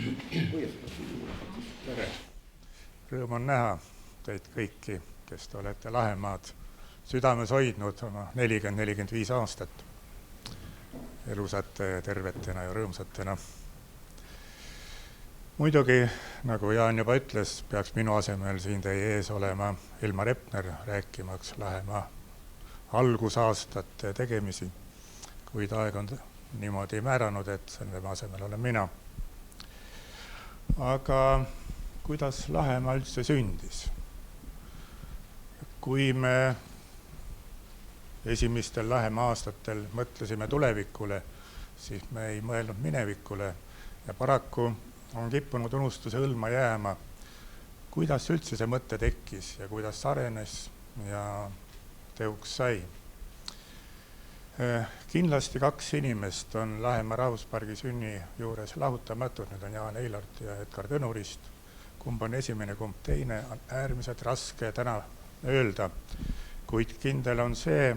Tere! Rõõm on näha teid kõiki, kes te olete Lahemaad südames hoidnud oma 40-45 aastat elusate, tervetena ja rõõmsatena. Muidugi, nagu Jaan juba ütles, peaks minu asemel siin teie ees olema Ilmar Epner rääkimaks Lahemaa algusaastate tegemisi, kuid aeg on niimoodi määranud, et selle asemel olen mina. Aga kuidas Lahemaa üldse sündis? Kui me esimestel Lahemaa aastatel mõtlesime tulevikule, siis me ei mõelnud minevikule ja paraku on kippunud unustuse hõlma jääma, kuidas üldse see mõte tekkis ja kuidas arenes ja teoks sai. Kindlasti 2 inimest on Lahemaa rahvuspargi sünni juures lahutamatud, need on Jaan Eilart ja Edgar Tõnurist. Kumb on esimene, kumb teine, on äärmiselt raske täna öelda, kuid kindel on see,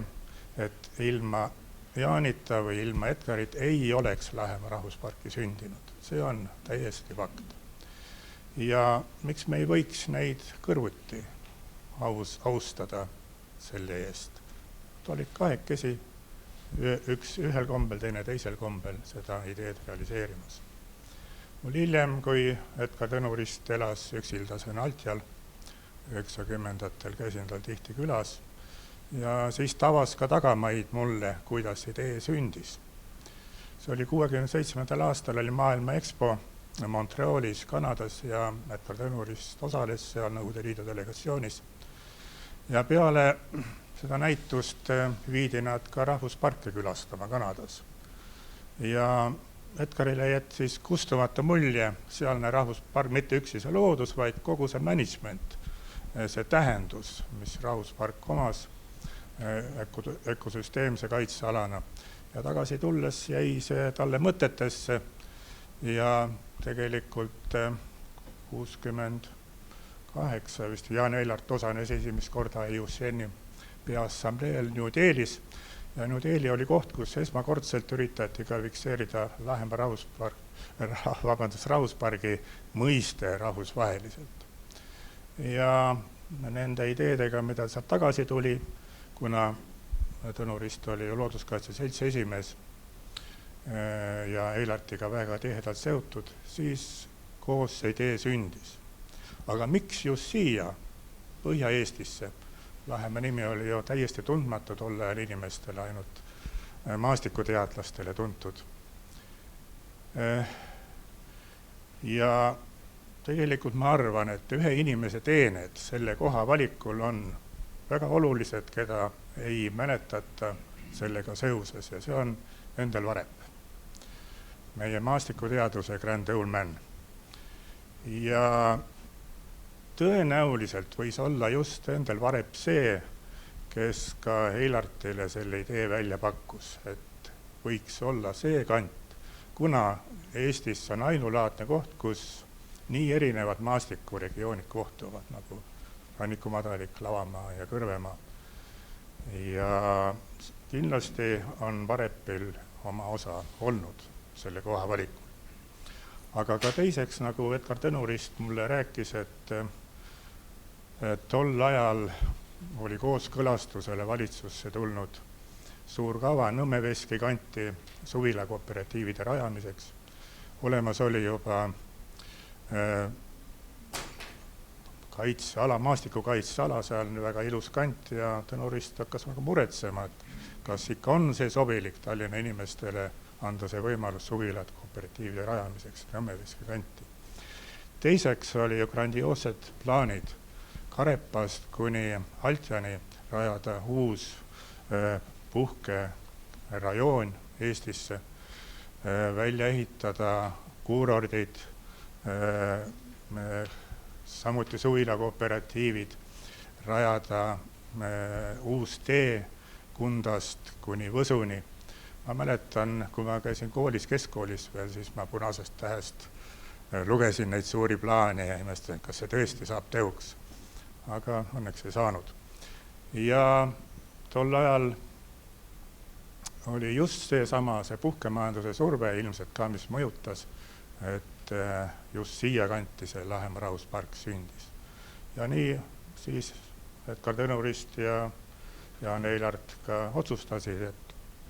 et ilma Jaanita või ilma Edgarit ei oleks Lahemaa rahvusparki sündinud. See on täiesti fakt. Ja miks me ei võiks neid kõrvuti austada selle eest? Nad olid kahekesi, üks ühel kombel, teine teisel kombel seda ideed realiseerimas. Mul hiljem, kui Edgar Tõnurist elas üksildasena Altjal, 90-ndatel käisin tal tihti külas, ja siis tavas ka tagamaid mulle, kuidas idee sündis. See oli 67. aastal oli Maailma Expo Montrealis, Kanadas ja Edgar Tõnurist osales seal Nõukogude Liidu delegatsioonis. Ja peale seda näitust viidi nad ka rahvusparke külastama Kanadas. Ja Edgarile jättis kustumata mulje sealne rahvuspark, mitte üksi see loodus, vaid kogu see management, see tähendus, mis rahvuspark omas ökosüsteemse kaitsealana. Ja tagasi tulles jäi see talle mõtetesse ja tegelikult 68 vist Jaan Eilart osales esimest korda IUCN-i peaassambleel New Delhis. Ja New Delhi oli koht, kus esmakordselt üritati ka fikseerida Lahemaa rahvuspargi mõiste rahvusvaheliselt. Ja nende ideedega, mida sealt tagasi tuli, kuna Tõnurist oli ju Looduskaitse Seltsi esimees ja Eilartiga väga tihedalt seotud, siis koos see idee sündis. Aga miks just siia, Põhja-Eestisse? Lahemaa nimi oli ju täiesti tundmatu tolle ajal inimestele, ainult maastikuteadlastele tuntud. Ja tegelikult ma arvan, et ühe inimese teened selle koha valikul on väga olulised, keda ei mäletata sellega seoses, ja see on Endel Varep, meie maastikuteaduse grand old man. Ja tõenäoliselt võis olla just Endel Varep see, kes ka Eilartile selle idee välja pakkus, et võiks olla see kant, kuna Eestis on ainulaadne koht, kus nii erinevad maastikuregioonid kohtuvad, nagu Rannikumadarik, Lavamaa ja Kõrvemaa. Ja kindlasti on Varepil oma osa olnud selle koha valikul. Aga ka teiseks, nagu Edgar Tõnurist mulle rääkis, et tol ajal oli kooskõlastusele valitsusse tulnud suur kava Nõmmeveski kanti suvilakooperatiivide rajamiseks. Olemas oli juba kaitseala, maastikukaitseala, seal on väga ilus kant ja Tõnurist hakkas väga muretsema, et kas ikka on see sobilik Tallinna inimestele anda see võimalus suvilad kooperatiivide rajamiseks Nõmmeveski kanti. Teiseks oli ju grandioossed plaanid Karepast kuni Altjani rajada uus puhkerajoon Eestisse, välja ehitada kuurordid, samuti suvilakooperatiivid, rajada uus tee Kundast kuni Võsuni. Ma mäletan, kui ma käisin koolis, keskkoolis veel, siis ma punasest tähest lugesin neid suuri plaane ja imestasin, kas see tõesti saab teoks. Aga õnneks ei saanud. Ja tol ajal oli just see puhkemajanduse surve ilmselt ka, mis mõjutas, et et just siia kanti see Lahemaa rahvuspark sündis. Ja nii siis Edgar Tõnurist ja Jaan Eilart ka otsustasid, et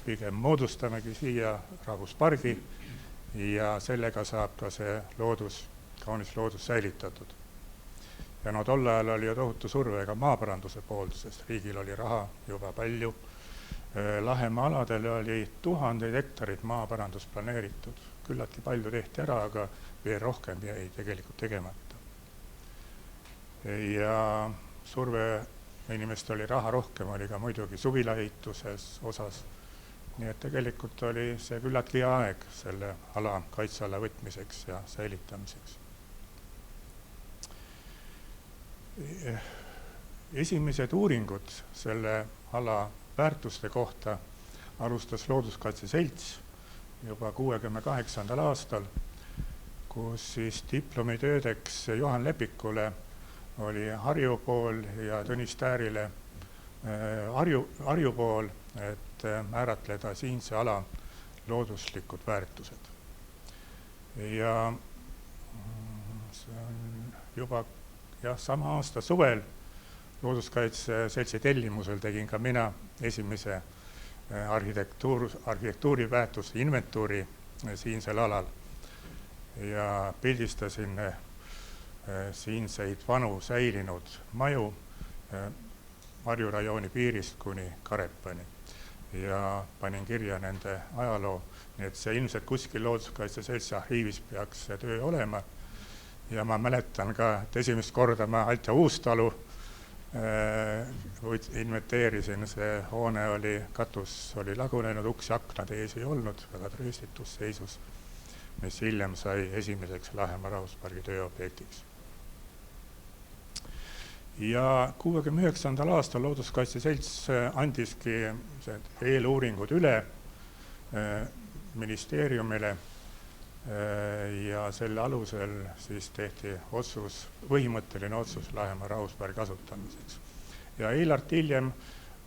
pigem moodustamegi siia rahvuspargi ja sellega saab ka see kaunis loodus säilitatud. Ja no tol ajal oli ju tohutu surve ka maaparanduse poolt, sest riigil oli raha juba palju. Lahemaa aladel oli 1000 hektarit maaparandus planeeritud. Küllaltki palju tehti ära, aga veel rohkem jäi tegelikult tegemata. Ja surve inimestel oli raha rohkem, oli ka muidugi suvilaehituses osas. Nii et tegelikult oli see küllaltki aeg selle ala kaitseala võtmiseks ja säilitamiseks. Esimesed uuringud selle ala väärtuste kohta alustas Looduskaitse Selts juba 68. aastal, kus siis diplomitöödeks Johan Lepikule oli Harju pool ja Tõnis Täärile Harju pool, et määratleda siinse ala looduslikud väärtused. Ja see on juba sama aasta suvel Looduskaitse Seltsi tellimusel tegin ka mina esimese arhitektuuriväärtuste inventuuri siinsel alal ja pildistasin siinseid vanu säilinud maju Harju rajooni piirist kuni Karepani ja panin kirja nende ajaloo, nii et see ilmselt kuskil Looduskaitse Seltsi arhiivis peaks see töö olema. Ja ma mäletan ka, et esimest korda ma Altja Uustalu inventeerisin, see hoone katus oli lagunenud, uks ja aknad ees ei olnud, väga trööstitus seisus, mis hiljem sai esimeseks Lahemaa rahvuspargi tööobjektiks. Ja 69. aastal Looduskaitse Selts andiski eeluuringud üle ministeeriumile ja selle alusel siis tehti põhimõtteline otsus Lahemaa rahvuspargi kasutamiseks. Ja Eilart hiljem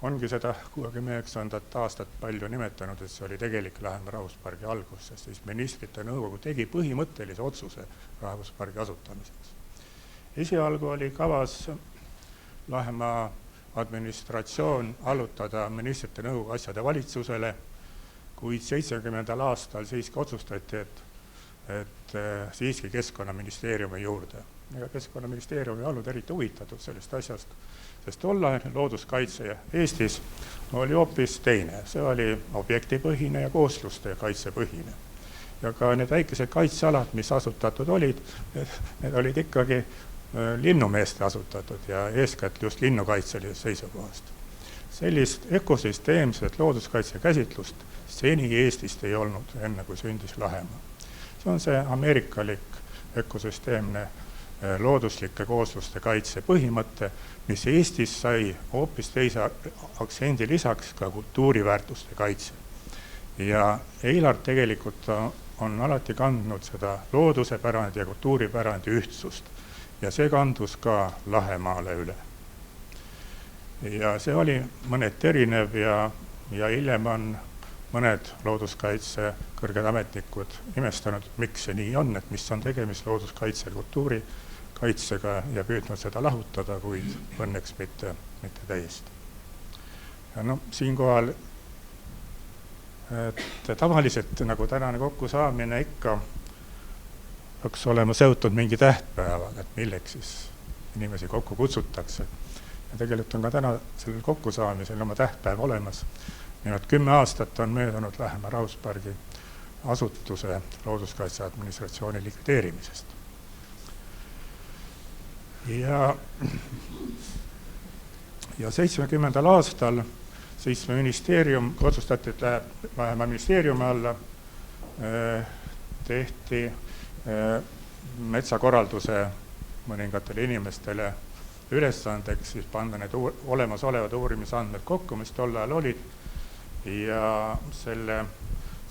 ongi seda 69. aastat palju nimetanud, et see oli tegelik Lahemaa rahvuspargi algus, sest siis ministrite nõukogu tegi põhimõttelise otsuse rahvuspargi kasutamiseks. Esialgu oli kavas Lahemaa administratsioon allutada ministrite nõukogu asjade valitsusele, kuid 70. aastal siiski otsustati, et siiski Keskkonnaministeeriumi juurde. Ja Keskkonnaministeerium ei olnud eriti huvitatud sellest asjast, sest tollaine looduskaitse Eestis oli hoopis teine. See oli objektipõhine ja koosluste kaitsepõhine. Ja ka need väikesed kaitsealad, mis asutatud olid, need olid ikkagi linnumeeste asutatud ja eeskätt just linnukaitselisest seisukohast. Sellist ökosüsteemset looduskaitse käsitlust senigi Eestist ei olnud enne, kui sündis Lahemaa. See on see ameerikalik ökosüsteemne looduslike koosluste kaitse põhimõte, mis Eestis sai hoopis teise aktsendi lisaks ka kultuuriväärtuste kaitse. Ja Eilart tegelikult on alati kandnud seda looduse pärandi ja kultuuripärandi ühtsust. Ja see kandus ka Lahemaale üle. Ja see oli mõneti erinev ja hiljem on mõned looduskaitse kõrged ametnikud imestanud, miks see nii on, et mis on tegemist looduskaitse ja kultuurikaitsega ja püüdnud seda lahutada, kuid õnneks mitte täiesti. Ja siinkohal, et tavaliselt nagu tänane kokkusaamine ikka peaks olema seotud mingi tähtpäevaga, et milleks siis inimesi kokku kutsutakse. Ja tegelikult on ka täna sellel kokkusaamisel oma tähtpäev olemas. Nimelt 10 aastat on möödunud Lahemaa rahvuspargi asutuse looduskaitse administratsiooni likvideerimisest. Ja 70. aastal siis ministeerium, kui otsustati, et läheb Lahemaa ministeeriumi alla, tehti metsakorralduse mõningatele inimestele ülesandeks siis panna need olemasolevad uurimisandmed kokku, mis tol ajal olid, ja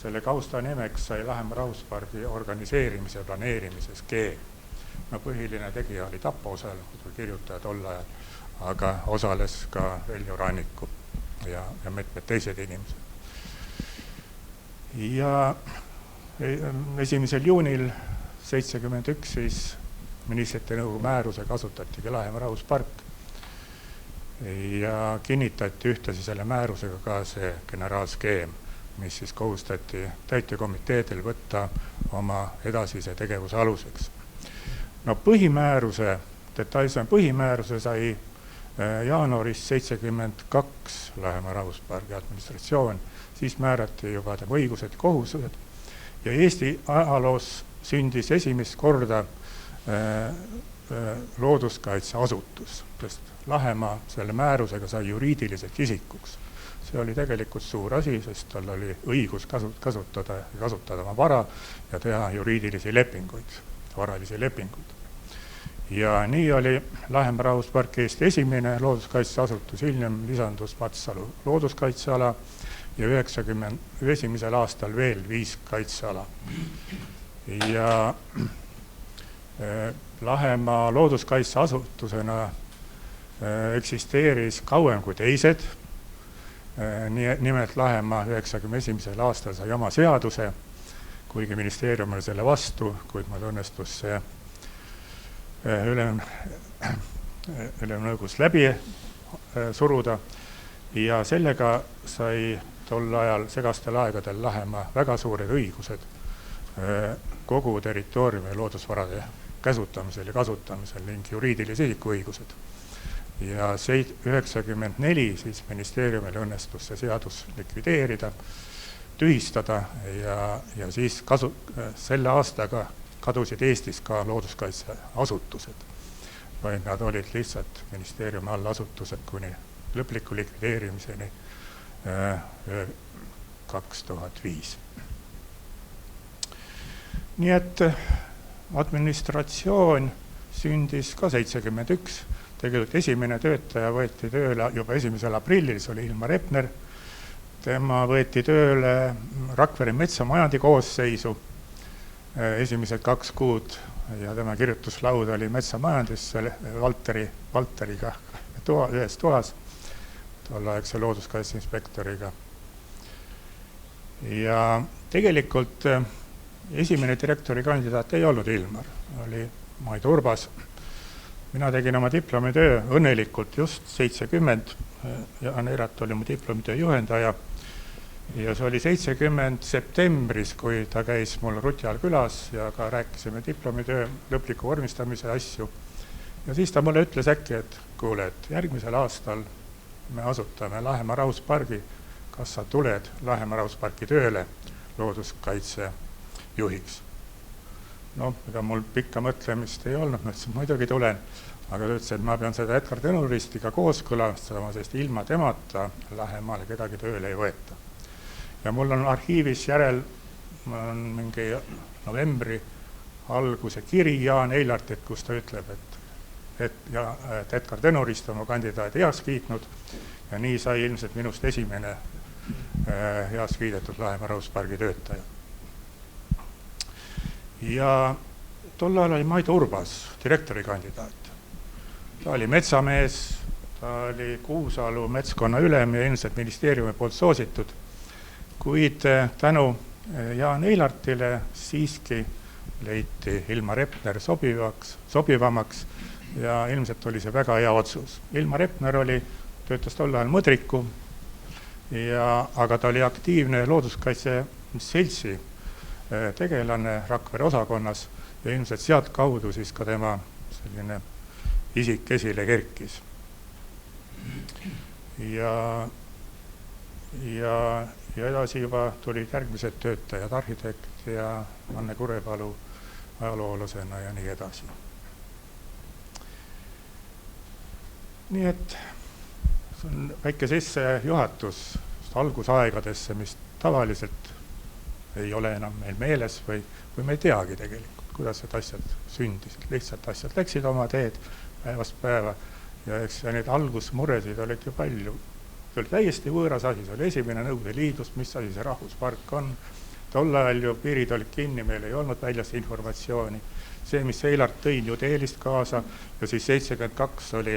selle kausta nimeks sai Lahemaa rahvuspargi organiseerimise ja planeerimise skeem. Põhiline tegija oli Tapo seal, kirjutaja tol ajal, aga osales ka Veljo Ranniku ja mitmed teised inimesed. Ja 1. juunil 1971 siis ministrite nõukogu määruse kasutatigi Lahemaa rahvuspark ja kinnitati ühtlasi selle määrusega ka see generaalskeem, mis siis kohustati täitevkomiteedel võtta oma edasise tegevuse aluseks. No põhimääruse, detailsem põhimääruse sai jaanuaris 1972 Lahemaa rahvuspargi administratsioon, siis määrati juba tema õigused ja kohustused ja Eesti ajaloos sündis esimest korda looduskaitseasutus, sest Lahemaa selle määrusega sai juriidiliseks isikuks. See oli tegelikult suur asi, sest tal oli õigus kasutada oma vara ja teha juriidilisi lepinguid, varalisi lepinguid. Ja nii oli Lahemaa rahvuspark Eesti esimene looduskaitseasutus, hiljem lisandus Matsalu looduskaitseala ja 1991. aastal veel 5 kaitseala. Ja Lahemaa looduskaitseasutusena eksisteeris kauem kui teised. Nimelt Lahemaa 1991. aastal sai oma seaduse, kuigi ministeerium oli selle vastu, kuid mul õnnestus see ülemnõukogus läbi suruda ja sellega sai tol ajal segastel aegadel Lahemaa väga suured õigused kogu territooriumi loodusvarade käsutamisel ja kasutamisel ning juriidilise isiku õigused. Ja 1994 siis ministeeriumil õnnestus see seadus likvideerida, tühistada ja siis selle aastaga kadusid Eestis ka looduskaitseasutused, vaid nad olid lihtsalt ministeeriumi allasutused kuni lõpliku likvideerimiseni 2005. Nii et administratsioon sündis ka 1971. Tegelikult esimene töötaja võeti tööle juba 1. aprillil, see oli Ilmar Epner. Tema võeti tööle Rakvere metsamajandi koosseisu esimesed 2 kuud ja tema kirjutuslaud oli metsamajandis Valteriga ühes toas, tolleaegse looduskaitseinspektoriga. Ja tegelikult esimene direktori kandidaat ei olnud Ilmar, oli Mait Urbas. Mina tegin oma diplomitöö õnnelikult just 70, Jaan Eirat oli mu diplomitöö juhendaja ja see oli 70 septembris, kui ta käis mul Rutjal külas ja ka rääkisime diplomitöö lõpliku vormistamise asju. Ja siis ta mulle ütles äkki, et kuule, et järgmisel aastal me asutame Lahemaa rahvuspargi, kas sa tuled Lahemaa rahvusparki tööle looduskaitse juhiks. No, ega mul pikka mõtlemist ei olnud, ma ütlesin, muidugi tulen, aga ta ütles, et ma pean seda Edgar Tõnuristiga kooskõlastama, sest ilma temata Lahemaale kedagi tööle ei võeta. Ja mul on arhiivis järel mingi novembri alguse kiri Jaan Eilartilt, kus ta ütleb, et Edgar Tõnurist on mu kandidaadi heaks kiitnud ja nii sai ilmselt minust esimene heaks kiidetud Lahemaa rahvuspargi töötaja. Ja tol ajal oli Mait Urbas, direktori kandidaat. Ta oli metsamees, ta oli Kuusalu metskonna ülem ja ilmselt ministeeriumi poolt soositud, kuid tänu Jaan Eilartile siiski leiti Ilmar Epner sobivamaks ja ilmselt oli see väga hea otsus. Ilmar Epner töötas tol ajal Mõdriku, aga ta oli aktiivne looduskaitse seltsi tegelane Rakvere osakonnas ja ilmselt sealt kaudu siis ka tema selline isik esile kerkis. Ja edasi juba tulid järgmised töötajad, arhitekt ja Anne Kurepalu ajaloolasena ja nii edasi. Nii et see on väike sissejuhatus algusaegadesse, mis tavaliselt ei ole enam meil meeles või me ei teagi tegelikult, kuidas need asjad sündisid. Lihtsalt asjad läksid oma teed päevast päeva ja need algusmuresid olid ju palju. See oli täiesti võõras asi, see oli esimene Nõukogude Liidust, mis asi see rahvuspark on. Tol ajal ju piirid olid kinni, meil ei olnud väljas informatsiooni. See, mis Eilart tõi New-Delhist kaasa ja siis 72 oli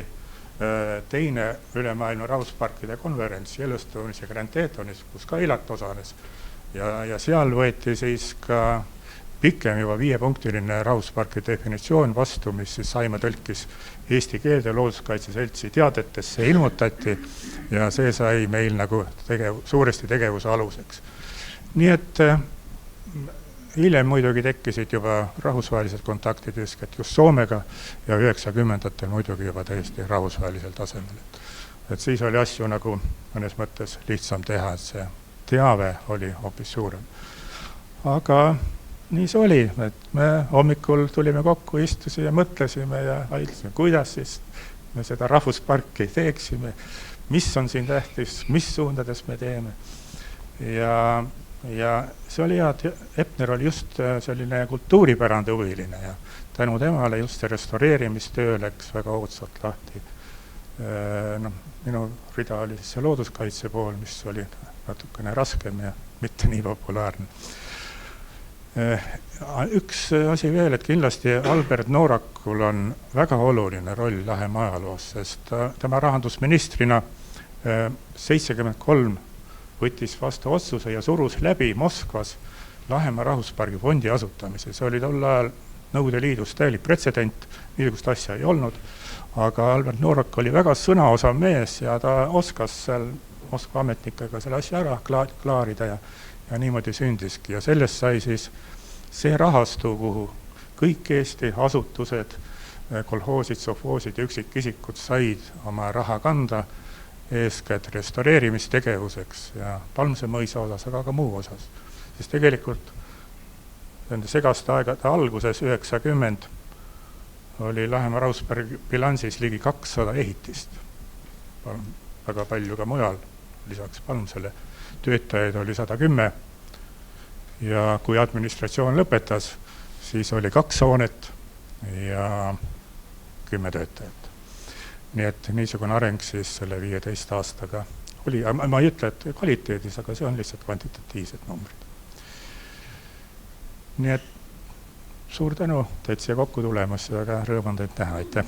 teine ülemaailma rahvusparkide konverents Yellowstone'is ja Grand Tethonis, kus ka Eilart osales. Ja seal võeti siis ka pikem juba 5-punktiline rahvusparki definitsioon vastu, mis siis Saime tõlkis eesti keelde Looduskaitse Seltsi teadetesse ilmutati ja see sai meil nagu suuresti tegevuse aluseks. Nii et hiljem muidugi tekkisid juba rahvusvahelised kontaktid eeskätt just Soomega ja 90-ndatel muidugi juba täiesti rahvusvahelisel tasemel. Et siis oli asju nagu mõnes mõttes lihtsam teha, et see teave oli hoopis suurem. Aga nii see oli, et me hommikul tulime kokku, istusime ja mõtlesime ja vaidlesime, kuidas siis me seda rahvusparki teeksime, mis on siin tähtis, mis suundades me teeme. Ja see oli hea, et Epner oli just selline kultuuripärande huviline ja tänu temale just see restaureerimistöö läks väga oodsalt lahti. Minu rida oli see looduskaitse pool, mis oli natukene raskem ja mitte nii populaarne. Üks asi veel, et kindlasti Albert Noorakul on väga oluline roll Lahemaa ajaloos, sest tema rahandusministrina 73 võttis vastu otsuse ja surus läbi Moskvas Lahemaa rahvuspargi fondi asutamise. See oli tol ajal Nõukogude Liidus täielik pretsedent, niisugust asja ei olnud, aga Albert Noorak oli väga sõnaosav mees ja ta oskas seal Moskva ametnikega selle asja ära klaarida ja niimoodi sündiski. Ja sellest sai siis see rahastu, kuhu kõik Eesti asutused, kolhoosid, sovhoosid ja üksikisikud said oma raha kanda eeskätt restaureerimistegevuseks ja Palmse mõisa osas, aga ka muu osas. Siis tegelikult nende segaste aegade alguses 90 oli Lahemaa rahvuspargi bilansis ligi 200 ehitist. Väga palju ka mujal, lisaks Palmsele. Töötajaid oli 110 ja kui administratsioon lõpetas, siis oli 2 hoonet ja 10 töötajat. Nii et niisugune areng siis selle 15 aastaga oli. Ma ei ütle, et kvaliteedis, aga see on lihtsalt kvantitatiivsed numbrid. Nii et suur tänu teid siia kokku tulemast ja väga rõõm on teid näha. Aitäh!